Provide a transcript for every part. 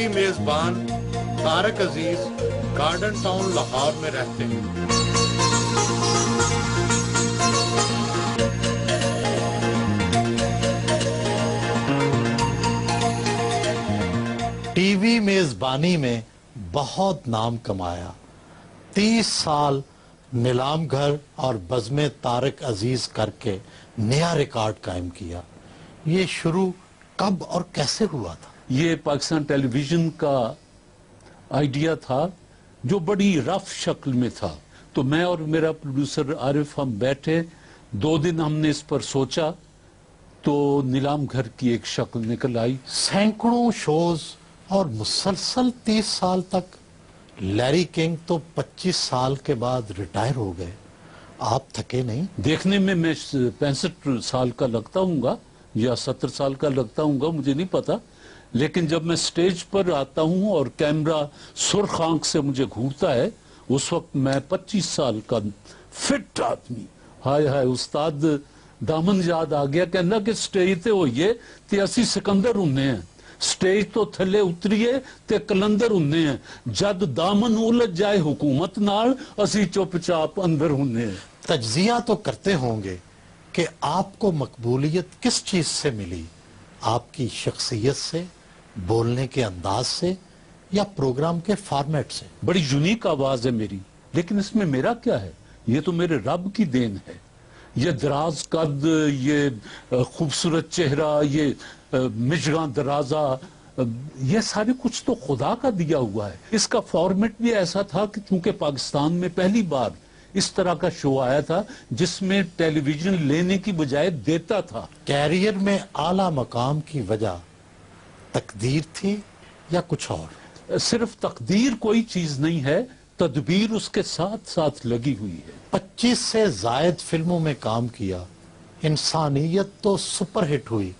وی میزبان طارق عزیز garden town Lahore میں رہتے ہیں۔ ٹی وی میزبانی میں بہت نام کمایا، 30 سال نیلام گھر اور بزم طارق عزیز کر کے نیا ریکارڈ قائم کیا۔ یہ شروع کب اور کیسے ہوا تھا؟ یہ پاکستان ٹیلی ویژن کا آئیڈیا تھا جو بڑی رف شکل میں تھا، تو میں اور میرا پروڈیوسر عارف ہم بیٹھے 2 دن ہم نے اس پر سوچا تو نیلام گھر کی ایک شکل نکل آئی۔ سینکڑوں شوز اور مسلسل 30 سال تک۔ لیری کنگ تو 25 سال کے بعد ریٹائر ہو گئے، آپ تھکے نہیں؟ دیکھنے میں 65 سال کا لگتا ہوں گا یا 70 سال کا لگتا ہوں گا، مجھے نہیں پتا، لیکن جب میں سٹیج پر آتا ہوں اور کیمرہ سرخ آنکھ سے مجھے گھورتا ہے، اس وقت میں 25 سال کا فٹ آدمی۔ ہائے ہائے استاد دامن یاد آ گیا، کہنا کہ سٹیج تے ہوئیے تے اسی سکندر ہونے ہیں، سٹیج تو تھلے اتریے تے کلندر ہونے ہیں، جد دامن الجھ جائے حکومت نال اسی چپ چاپ اندر ہونے ہیں۔ تجزیہ تو کرتے ہوں گے کہ آپ کو مقبولیت کس چیز سے ملی؟ آپ کی شخصیت سے، بولنے کے انداز سے، یا پروگرام کے فارمیٹ سے؟ بڑی یونیک آواز ہے میری، لیکن اس میں میرا کیا ہے؟ یہ تو میرے رب کی دین ہے۔ یہ دراز قد، یہ خوبصورت چہرہ، یہ مجگاں درازہ، یہ سارے کچھ تو خدا کا دیا ہوا ہے۔ اس کا فارمیٹ بھی ایسا تھا کہ چونکہ پاکستان میں پہلی بار اس طرح کا شو آیا تھا جس میں ٹیلی ویژن لینے کی بجائے دیتا تھا۔ کیریئر میں اعلیٰ مقام کی وجہ تقدیر تھی یا کچھ اور؟ صرف تقدیر کوئی چیز نہیں ہے، تدبیر اس کے ساتھ ساتھ لگی ہوئی ہے۔ 25 سے زائد فلموں میں کام کیا، انسانیت تو سپر ہٹ ہوئی،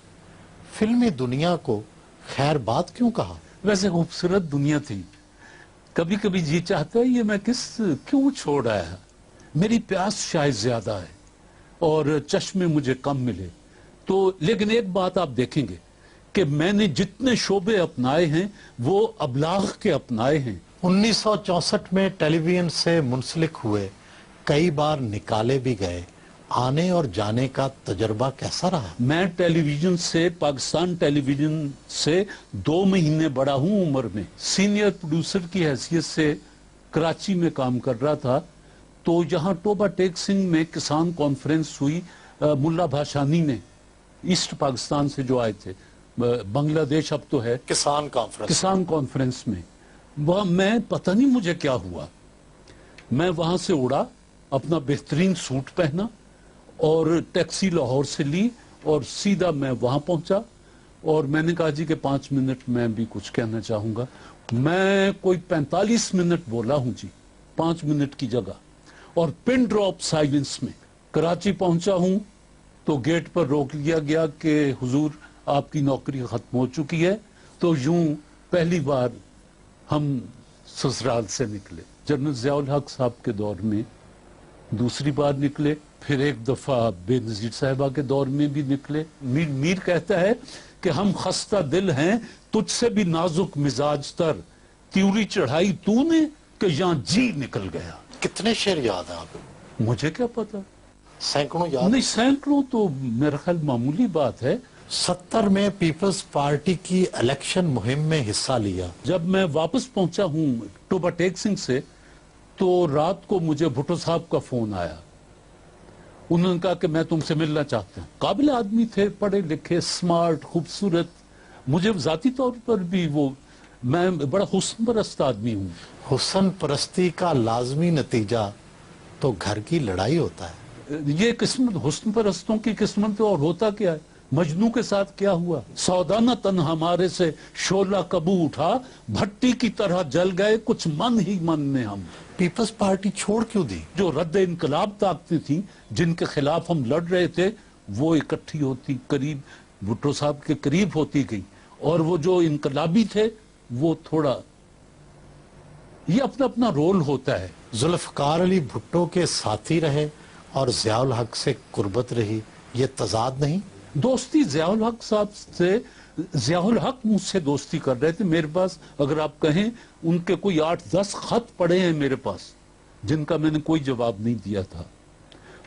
فلمی دنیا کو خیر بات کیوں کہا؟ ویسے خوبصورت دنیا تھی، کبھی کبھی جی چاہتا ہے یہ میں کیوں چھوڑ آیا، میری پیاس شاید زیادہ ہے اور چشمے مجھے کم ملے تو، لیکن ایک بات آپ دیکھیں گے کہ میں نے جتنے شعبے اپنائے ہیں وہ ابلاغ کے اپنائے ہیں۔ 1964 میں ٹیلی ویژن سے منسلک ہوئے، کئی بار نکالے بھی گئے، آنے اور جانے کا تجربہ کیسا رہا؟ میں ٹیلی ویژن سے، پاکستان ٹیلی ویژن سے 2 مہینے بڑا ہوں عمر میں۔ سینئر پروڈیوسر کی حیثیت سے کراچی میں کام کر رہا تھا، تو یہاں ٹوبہ ٹیک سنگھ میں کسان کانفرنس ہوئی، ملا بھاشانی نے ایسٹ پاکستان سے جو آئے تھے، بنگلہ دیش اب تو ہے، کسان کانفرنس میں وہاں میں پتہ نہیں مجھے کیا ہوا، میں وہاں سے اڑا، اپنا بہترین سوٹ پہنا اور ٹیکسی لاہور سے لی اور سیدھا میں وہاں پہنچا، اور میں نے کہا جی کہ 5 منٹ میں بھی کچھ کہنا چاہوں گا۔ میں کوئی 45 منٹ بولا ہوں جی، 5 منٹ کی جگہ، اور پن ڈراپ سائلنس میں۔ کراچی پہنچا ہوں تو گیٹ پر روک لیا گیا کہ حضور آپ کی نوکری ختم ہو چکی ہے، تو یوں پہلی بار ہم سسرال سے نکلے۔ جنرل ضیاء الحق صاحب کے دور میں دوسری بار نکلے، پھر ایک دفعہ بے نظیر صاحبہ کے دور میں بھی نکلے۔ میر کہتا ہے کہ ہم خستہ دل ہیں تجھ سے بھی نازک مزاج تر، تیوری چڑھائی تو نے کہ یہاں جی نکل گیا۔ کتنے شعر یاد ہیں آپ؟ مجھے کیا پتا، سینکڑوں یاد؟ نہیں سینکڑوں تو میرا خیال معمولی بات ہے۔ 70 میں پیپلز پارٹی کی الیکشن مہم میں حصہ لیا۔ جب میں واپس پہنچا ہوں ٹوبہ ٹیک سنگھ سے تو رات کو مجھے بھٹو صاحب کا فون آیا، انہوں نے کہا کہ میں تم سے ملنا چاہتا ہوں۔ قابل آدمی تھے، پڑھے لکھے، سمارٹ، خوبصورت، مجھے ذاتی طور پر بھی میں بڑا حسن پرست آدمی ہوں۔ حسن پرستی کا لازمی نتیجہ تو گھر کی لڑائی ہوتا ہے۔ یہ قسمت، حسن پرستوں کی قسمت اور ہوتا کیا ہے؟ مجنوں کے ساتھ کیا ہوا؟ سودانہ تن ہمارے سے شعلہ کبو اٹھا، بھٹی کی طرح جل گئے کچھ من ہی من میں ہم۔ پیپلز پارٹی چھوڑ کیوں دی؟ جو رد انقلاب طاقتیں تھیں جن کے خلاف ہم لڑ رہے تھے وہ اکٹھی ہوتی، قریب بھٹو صاحب کے قریب ہوتی گئی، اور وہ جو انقلابی تھے وہ تھوڑا، یہ اپنا اپنا رول ہوتا ہے۔ ذوالفقار علی بھٹو کے ساتھی رہے اور ضیاء الحق سے قربت رہی، یہ تضاد نہیں؟ دوستی ضیاء الحق صاحب سے ضیاء الحق مجھ سے دوستی کر رہے تھے. میرے پاس اگر آپ کہیں ان کے کوئی 8-10 خط پڑے ہیں میرے پاس جن کا میں نے کوئی جواب نہیں دیا تھا.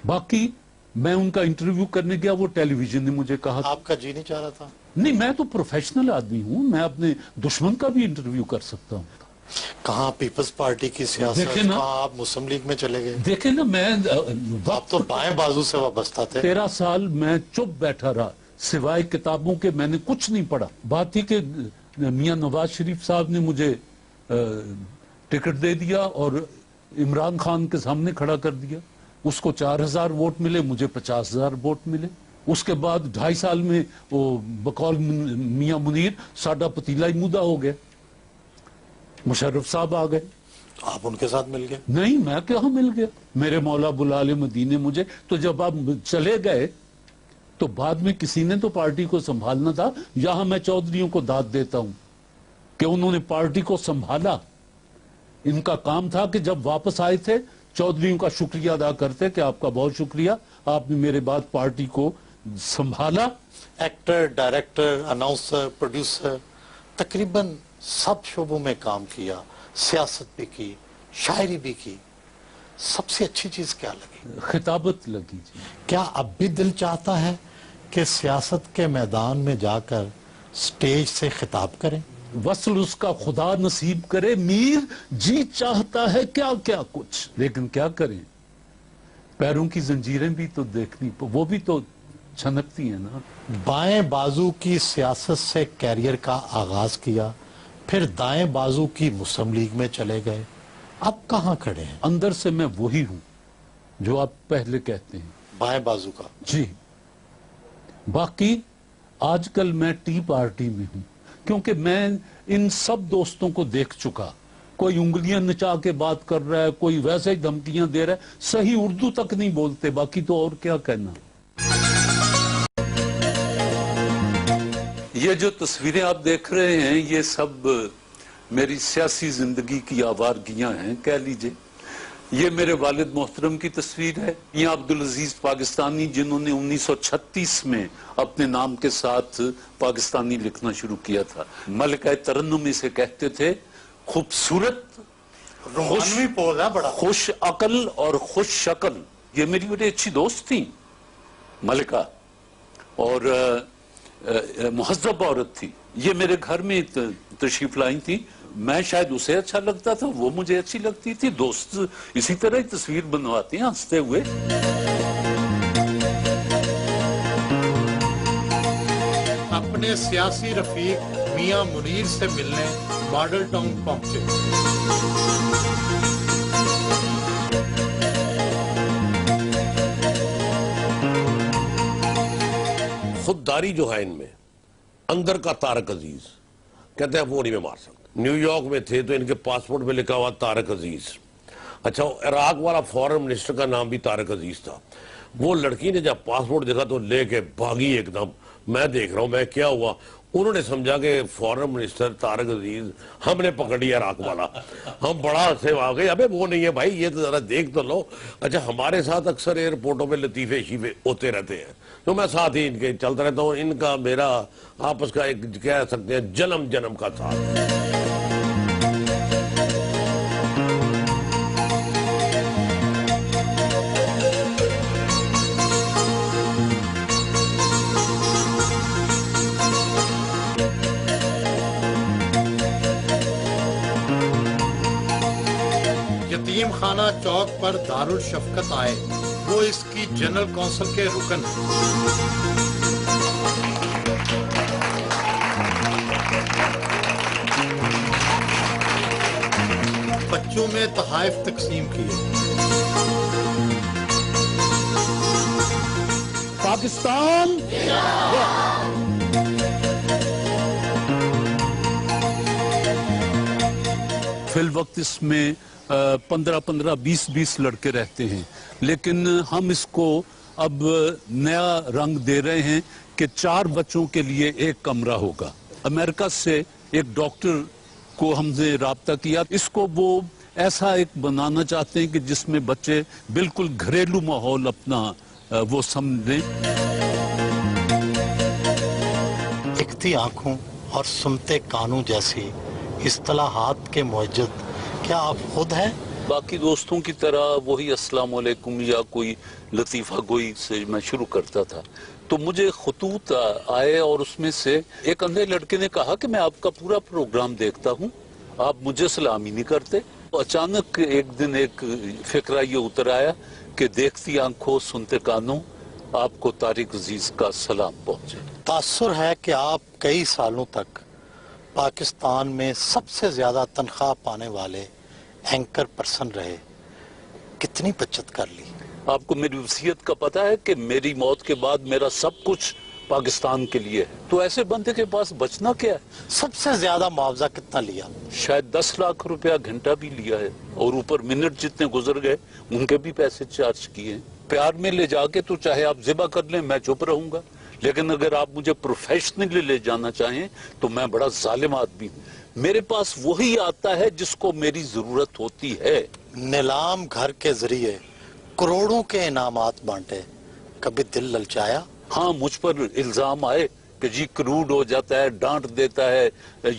باقی میں ان کا انٹرویو کرنے گیا, وہ ٹیلی ویژن نے مجھے کہا. آپ کا جی نہیں چاہ رہا تھا؟ نہیں, میں تو پروفیشنل آدمی ہوں, میں اپنے دشمن کا بھی انٹرویو کر سکتا ہوں. کہاں پیپلز پارٹی کی سیاست, دیکھیں نا, کہاں آپ مسلم لیگ میں چلے گئے. دیکھیں نا, میں آپ تو بائیں بازو سے وابستہ تھے. 13 سال میں چپ بیٹھا رہا, سوائے کتابوں کے میں نے کچھ نہیں پڑھا. بات ہی کہ میاں نواز شریف صاحب نے مجھے ٹکٹ دے دیا اور عمران خان کے سامنے کھڑا کر دیا. اس کو 4000 ووٹ ملے, مجھے 50,000 ووٹ ملے. اس کے بعد 2.5 سال میں وہ بقول میاں منیر ساڈا پتیلا ہی مودہ ہو گیا. مشرف صاحب آ گئے, آپ ان کے ساتھ مل گئے؟ نہیں, میں کہاں مل گیا, میرے مولا بلال مدینے مجھے. تو جب آپ چلے گئے تو بعد میں کسی نے تو پارٹی کو سنبھالنا تھا. یہاں میں چودھریوں کو داد دیتا ہوں کہ انہوں نے پارٹی کو سنبھالا. ان کا کام تھا کہ جب واپس آئے تھے چودھریوں کا شکریہ ادا کرتے کہ آپ کا بہت شکریہ, آپ نے میرے بعد پارٹی کو سنبھالا. ایکٹر, ڈائریکٹر, اناؤنسر, پروڈیوسر, تقریباً سب شعبوں میں کام کیا, سیاست بھی کی, شاعری بھی کی. سب سے اچھی چیز کیا لگی؟ خطابت لگی جی. کیا اب بھی دل چاہتا ہے کہ سیاست کے میدان میں جا کر سٹیج سے خطاب کریں؟ وصل اس کا خدا نصیب کرے, میر جی چاہتا ہے کیا کیا کچھ, لیکن کیا کریں, پیروں کی زنجیریں بھی تو دیکھنی, وہ بھی تو چھنکتی ہیں نا. بائیں بازو کی سیاست سے کیریئر کا آغاز کیا, پھر دائیں بازو کی مسلم لیگ میں چلے گئے, اب کہاں کھڑے ہیں؟ اندر سے میں وہی ہوں جو آپ پہلے کہتے ہیں, بائیں بازو کا. جی. باقی آج کل میں ٹی پارٹی میں ہوں, کیونکہ میں ان سب دوستوں کو دیکھ چکا. کوئی انگلیاں نچا کے بات کر رہا ہے, کوئی ویسے ہی دھمکیاں دے رہا ہے, صحیح اردو تک نہیں بولتے, باقی تو اور کیا کہنا. یہ جو تصویریں آپ دیکھ رہے ہیں یہ سب میری سیاسی زندگی کی آوارگیاں ہیں کہہ لیجئے. یہ میرے والد محترم کی تصویر ہے. میاں عبدالعزیز پاکستانی, جنہوں نے 1936 میں اپنے نام کے ساتھ پاکستانی لکھنا شروع کیا تھا. ملکہ ترنم اسے کہتے تھے. خوبصورت, روحانوی پوز ہے بڑا. خوش عقل اور خوش شکل. یہ میری بڑی اچھی دوست تھی ملکہ, اور مہذب عورت تھی. یہ میرے گھر میں تشریف لائی تھی. میں شاید اسے اچھا لگتا تھا, وہ مجھے اچھی لگتی تھی. دوست اسی طرح ہی تصویر بنواتے ہیں ہنستے ہوئے. اپنے سیاسی رفیق میاں منیر سے ملنے ماڈل ٹاؤن پہنچے. خودداری جو ہے ان میں, اندر کا طارق عزیز کہتے ہیں وہ نہیں میں مار سکتا. نیو یارک میں تھے تو ان کے پاسپورٹ میں لکھا ہوا طارق عزیز. اچھا, عراق والا فورن منسٹر کا نام بھی طارق عزیز تھا. وہ لڑکی نے جب پاسپورٹ دیکھا تو لے کے بھاگی ایک دم. میں دیکھ رہا ہوں میں کیا ہوا, انہوں نے سمجھا کہ فورن منسٹر طارق عزیز ہم نے پکڑ لیا عراق والا. ہم بڑا ہنسے آ گئے, ابے وہ نہیں ہے بھائی, یہ تو ذرا دیکھ تو لو. اچھا, ہمارے ساتھ اکثر ایئرپورٹوں پہ لطیفے شیفے ہوتے رہتے ہیں, تو میں ساتھ ہی ان کے چلتا رہتا ہوں. ان کا میرا آپس کا ایک کہہ سکتے ہیں جنم کا ساتھ. یتیم خانہ چوک پر دارالشفقت آئے. وہ اس کی جنرل کونسل کے رکن ہیں. بچوں میں تحائف تقسیم کیے. پاکستان فی الوقت اس میں 15 20 لڑکے رہتے ہیں, لیکن ہم اس کو اب نیا رنگ دے رہے ہیں کہ 4 بچوں کے لیے ایک کمرہ ہوگا. امریکہ سے ایک ڈاکٹر کو ہم نے رابطہ کیا, اس کو وہ ایسا ایک بنانا چاہتے ہیں کہ جس میں بچے بالکل گھریلو ماحول اپنا وہ سمجھیں. ایک دیکھتی آنکھوں اور سنتے کانوں جیسی اصطلاحات کے موجد کیا آپ خود ہیں؟ باقی دوستوں کی طرح وہی السلام علیکم یا کوئی لطیفہ گوئی سے میں شروع کرتا تھا. تو مجھے خطوط آئے اور اس میں سے ایک اندھے لڑکے نے کہا کہ میں آپ کا پورا پروگرام دیکھتا ہوں, آپ مجھے سلام ہی نہیں کرتے. اچانک ایک دن ایک فکرہ یہ اتر آیا کہ دیکھتی آنکھوں سنتے کانوں آپ کو طارق عزیز کا سلام پہنچے. تاثر ہے کہ آپ کئی سالوں تک پاکستان میں سب سے زیادہ تنخواہ پانے والے اینکر پرسن رہے. کتنی بچت کر لی؟ آپ کو میری وصیت کا پتہ ہے کہ میری موت کے بعد میرا سب کچھ پاکستان کے لیے ہے, تو ایسے بندے کے پاس بچنا کیا ہے؟ سب سے زیادہ معاوضہ کتنا لیا؟ شاید 10 لاکھ روپیہ گھنٹہ بھی لیا ہے, اور اوپر منٹ جتنے گزر گئے ان کے بھی پیسے چارج کیے ہیں. پیار میں لے جا کے تو چاہے آپ ذبح کر لیں میں چپ رہوں گا, لیکن اگر آپ مجھے پروفیشنلی لے جانا چاہیں تو میں بڑا ظالم آدمی ہوں. میرے پاس وہی آتا ہے جس کو میری ضرورت ہوتی ہے. نیلام گھر کے ذریعے کروڑوں کے انعامات بانٹے, کبھی دل للچایا؟ ہاں, مجھ پر الزام آئے کہ جی کروڈ ہو جاتا ہے, ڈانٹ دیتا ہے,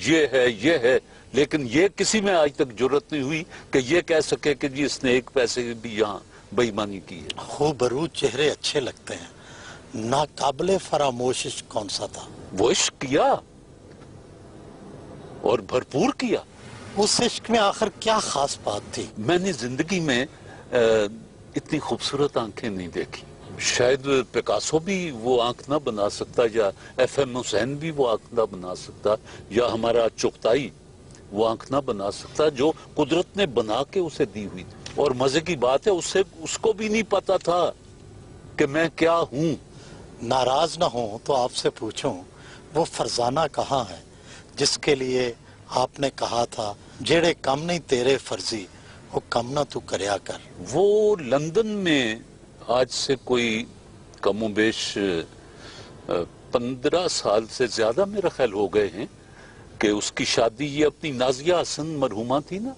یہ ہے, لیکن یہ کسی میں آج تک جرت نہیں ہوئی کہ یہ کہہ سکے کہ جی اس نے ایک پیسے بھی یہاں بے ایمانی کی ہے. خوبرو چہرے اچھے لگتے ہیں, ناقابل فراموش عشق کون سا تھا؟ وہ عشق کیا اور بھرپور کیا. اس عشق میں آخر کیا خاص بات تھی؟ میں نے زندگی میں اتنی خوبصورت آنکھیں نہیں دیکھی. شاید پیکاسو بھی وہ آنکھ نہ بنا سکتا, یا ایف ایم حسین بھی وہ آنکھ نہ بنا سکتا, یا ہمارا چغتائی وہ آنکھ نہ بنا سکتا جو قدرت نے بنا کے اسے دی ہوئی تھی. اور مزے کی بات ہے اس کو بھی نہیں پتا تھا کہ میں کیا ہوں. ناراض نہ ہوں تو آپ سے پوچھوں, وہ فرزانہ کہاں ہے جس کے لیے آپ نے کہا تھا جیڑے کم نہیں تیرے فرضی وہ کم نہ تو کریا کر؟ وہ لندن میں آج سے کوئی کم و بیش 15 سال سے زیادہ میرا خیال ہو گئے ہیں کہ اس کی شادی یہ اپنی نازیہ حسن مرحومہ تھی نا,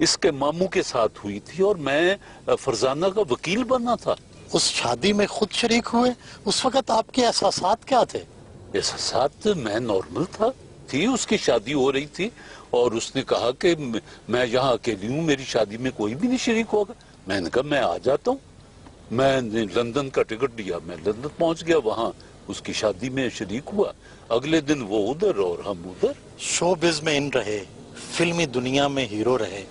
اس کے ماموں کے ساتھ ہوئی تھی, اور میں فرزانہ کا وکیل بنا تھا. اس شادی میں خود شریک ہوئے؟ اس وقت آپ کے احساسات کیا تھے؟ احساسات میں نارمل تھی, اس کی شادی ہو رہی تھی اور اس نے کہا کہ میں یہاں اکیلی ہوں, میری شادی میں کوئی بھی نہیں شریک ہوگا. میں نے کہا میں آ جاتا ہوں. میں نے لندن کا ٹکٹ لیا, میں لندن پہنچ گیا, وہاں اس کی شادی میں شریک ہوا. اگلے دن وہ ادھر اور ہم ادھر. شو بز میں ان رہے, فلمی دنیا میں ہیرو رہے,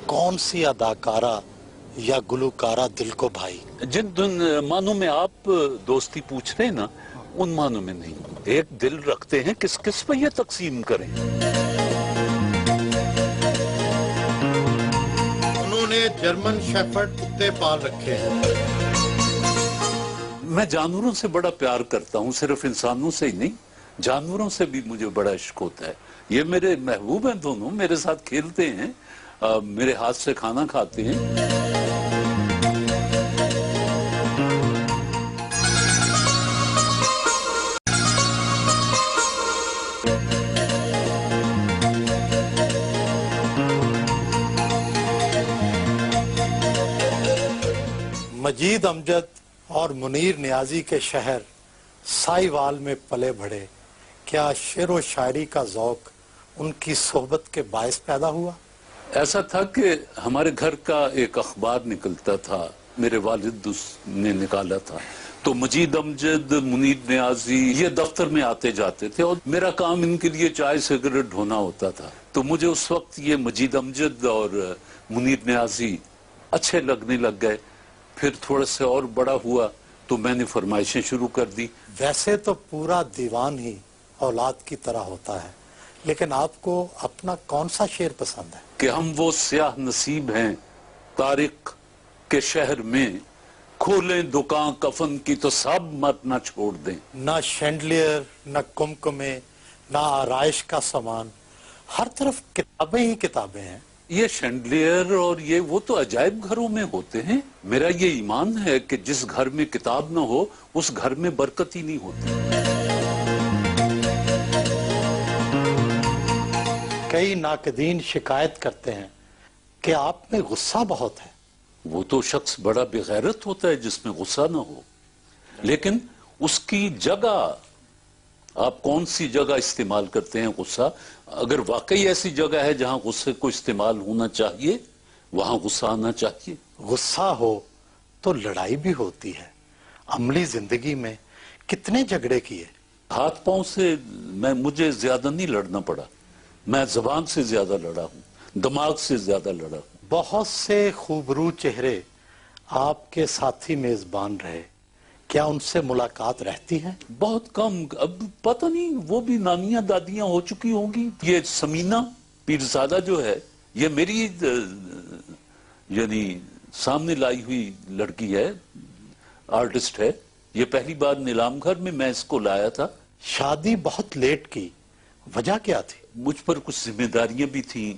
کون سی اداکارہ یا گلوکارہ دل کو بھائی؟ جن معنوں میں آپ دوستی پوچھ رہے ہیں نا, ان معنوں میں نہیں. ایک دل رکھتے ہیں, کس کس پہ یہ تقسیم کریں. انہوں نے جرمن شیفرڈ کتے پال رکھے ہیں. میں جانوروں سے بڑا پیار کرتا ہوں, صرف انسانوں سے ہی نہیں, جانوروں سے بھی مجھے بڑا عشق ہوتا ہے. یہ میرے محبوب ہیں دونوں, میرے ساتھ کھیلتے ہیں, میرے ہاتھ سے کھانا کھاتے ہیں. مجید امجد اور منیر نیازی کے شہر سائی وال میں پلے بڑھے, کیا شعر و شاعری کا ذوق ان کی صحبت کے باعث پیدا ہوا؟ ایسا تھا کہ ہمارے گھر کا ایک اخبار نکلتا تھا, میرے والد نے نکالا تھا, تو مجید امجد, منیر نیازی یہ دفتر میں آتے جاتے تھے, اور میرا کام ان کے لیے چائے سگریٹ ڈھونا ہوتا تھا. تو مجھے اس وقت یہ مجید امجد اور منیر نیازی اچھے لگنے لگ گئے. پھر تھوڑا سے اور بڑا ہوا تو میں نے فرمائشیں شروع کر دی. ویسے تو پورا دیوان ہی اولاد کی طرح ہوتا ہے, لیکن آپ کو اپنا کون سا شعر پسند ہے؟ کہ ہم وہ سیاہ نصیب ہیں طارق کے شہر میں, کھولیں دکان کفن کی تو سب مت نہ چھوڑ دیں. نہ شینڈلیئر, نہ کمکمے, نہ آرائش کا سامان, ہر طرف کتابیں ہی کتابیں ہیں. یہ شینڈلیئر اور یہ وہ تو عجائب گھروں میں ہوتے ہیں. میرا یہ ایمان ہے کہ جس گھر میں کتاب نہ ہو اس گھر میں برکت ہی نہیں ہوتی. کئی ناقدین شکایت کرتے ہیں کہ آپ میں غصہ بہت ہے. وہ تو شخص بڑا بغیرت ہوتا ہے جس میں غصہ نہ ہو, لیکن اس کی جگہ آپ کون سی جگہ استعمال کرتے ہیں غصہ؟ اگر واقعی ایسی جگہ ہے جہاں غصے کو استعمال ہونا چاہیے وہاں غصہ آنا چاہیے. غصہ ہو تو لڑائی بھی ہوتی ہے. عملی زندگی میں کتنے جھگڑے کیے؟ ہاتھ پاؤں سے مجھے زیادہ نہیں لڑنا پڑا. میں زبان سے زیادہ لڑا ہوں, دماغ سے زیادہ لڑا ہوں. بہت سے خوبرو چہرے آپ کے ساتھی میزبان رہے, کیا ان سے ملاقات رہتی ہے؟ بہت کم. اب پتہ نہیں, وہ بھی نانیاں دادیاں ہو چکی ہوں گی. یہ سمینہ پیرزادہ جو ہے یہ میری یعنی سامنے لائی ہوئی لڑکی ہے, آرٹسٹ ہے. یہ پہلی بار نیلام گھر میں اس کو لایا تھا. شادی بہت لیٹ کی, وجہ کیا تھی؟ مجھ پر کچھ ذمہ داریاں بھی تھیں,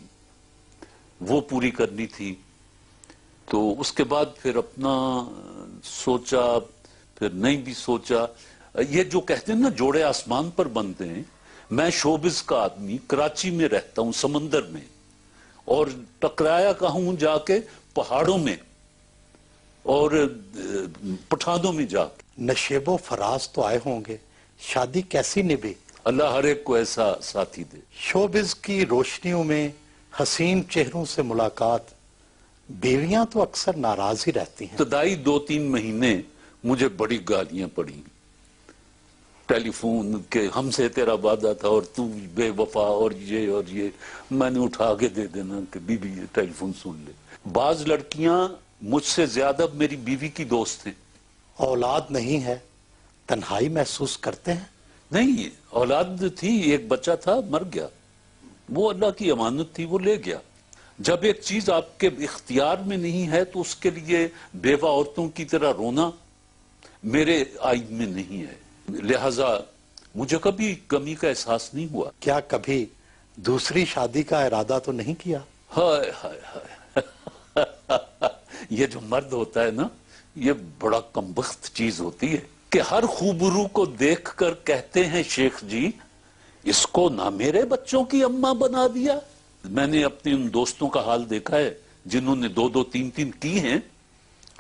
وہ پوری کرنی تھی. تو اس کے بعد پھر اپنا سوچا, پھر نہیں بھی سوچا. یہ جو کہتے ہیں نا جوڑے آسمان پر بنتے ہیں, میں شوبز کا آدمی کراچی میں رہتا ہوں سمندر میں, اور ٹکرایا کہوں جا کے پہاڑوں میں اور پٹھانوں میں جا کے. نشیب و فراز تو آئے ہوں گے, شادی کیسی نبھی؟ اللہ ہر ایک کو ایسا ساتھی دے. شوبز کی روشنیوں میں حسین چہروں سے ملاقات, بیویاں تو اکثر ناراض ہی رہتی ہیں. ابتدائی 2-3 مہینے مجھے بڑی گالیاں پڑی, ٹیلی فون کے ہم سے تیرا وعدہ تھا اور تو بے وفا اور یہ. میں نے اٹھا کے دے دینا کہ بی بی ٹیلی فون سن لے. بعض لڑکیاں مجھ سے زیادہ میری بیوی کی دوست ہیں. اولاد نہیں ہے, تنہائی محسوس کرتے ہیں؟ نہیں, اولاد تھی, ایک بچہ تھا, مر گیا. وہ اللہ کی امانت تھی, وہ لے گیا. جب ایک چیز آپ کے اختیار میں نہیں ہے تو اس کے لیے بیوہ عورتوں کی طرح رونا میرے آئین میں نہیں ہے. لہذا مجھے کبھی کمی کا احساس نہیں ہوا. کیا کبھی دوسری شادی کا ارادہ تو نہیں کیا؟ ہائے ہائے ہائے یہ جو مرد ہوتا ہے نا, یہ بڑا کمبخت چیز ہوتی ہے کہ ہر خوبرو کو دیکھ کر کہتے ہیں شیخ جی اس کو نہ میرے بچوں کی اماں بنا دیا. میں نے اپنے ان دوستوں کا حال دیکھا ہے جنہوں نے 2-2 3-3 کی ہیں,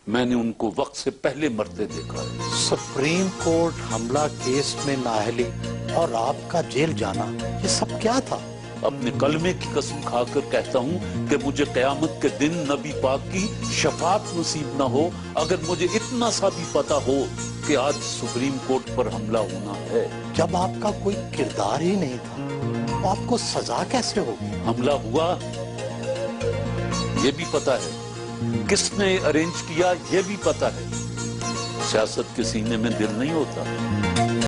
میں نے ان کو وقت سے پہلے مرتے دیکھا ہے. سپریم کورٹ حملہ کیس میں نااہلی اور آپ کا جیل جانا, یہ سب کیا تھا؟ اپنے کلمے کی قسم کھا کر کہتا ہوں کہ مجھے قیامت کے دن نبی پاک کی شفاعت نصیب نہ ہو اگر مجھے اتنا سا بھی پتا ہو کہ آج سپریم کورٹ پر حملہ ہونا ہے. جب آپ کا کوئی کردار ہی نہیں تھا تو آپ کو سزا کیسے ہوگی؟ حملہ ہوا یہ بھی پتا ہے, کس نے ارینج کیا یہ بھی پتا ہے. سیاست کے سینے میں دل نہیں ہوتا.